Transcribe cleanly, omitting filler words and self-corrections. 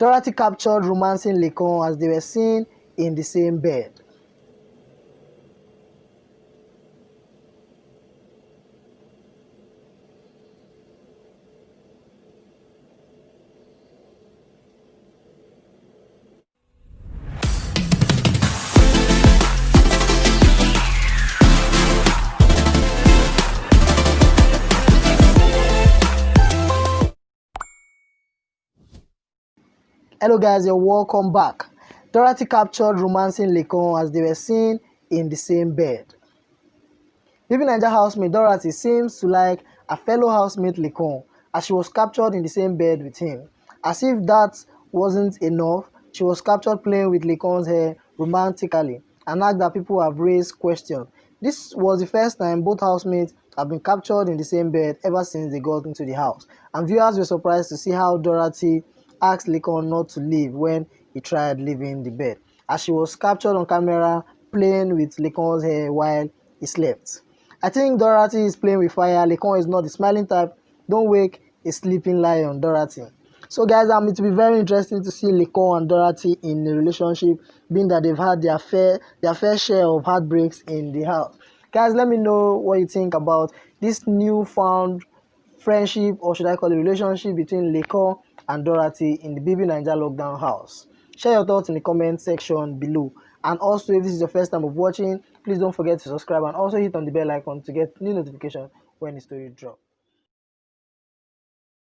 Dorothy captured romancing Lecon as they were seen in the same bed. Hello guys, you're welcome back. Dorothy captured romancing Lecon as they were seen in the same bed. BB Naija housemate Dorothy seems to like a fellow housemate Lecon as she was captured in the same bed with him. As if that wasn't enough, she was captured playing with Lecon's hair romantically, an act that people have raised questions. This was the first time both housemates have been captured in the same bed ever since they got into the house, and viewers were surprised to see how Dorothy asked Lecon not to leave when he tried leaving the bed, as she was captured on camera playing with Lecon's hair while he slept. I think Dorothy is playing with fire. Lecon is not the smiling type. Don't wake a sleeping lion, Dorothy. So guys, it will be very interesting to see Lecon and Dorothy in a relationship, being that they've had their fair share of heartbreaks in the house. Guys, let me know what you think about this newfound friendship, or should I call it relationship, between Lecon and Dorothy in the BB Naija lockdown house. Share your thoughts in the comment section below. And also, if this is your first time of watching, please don't forget to subscribe and also hit on the bell icon to get new notifications when the story drops.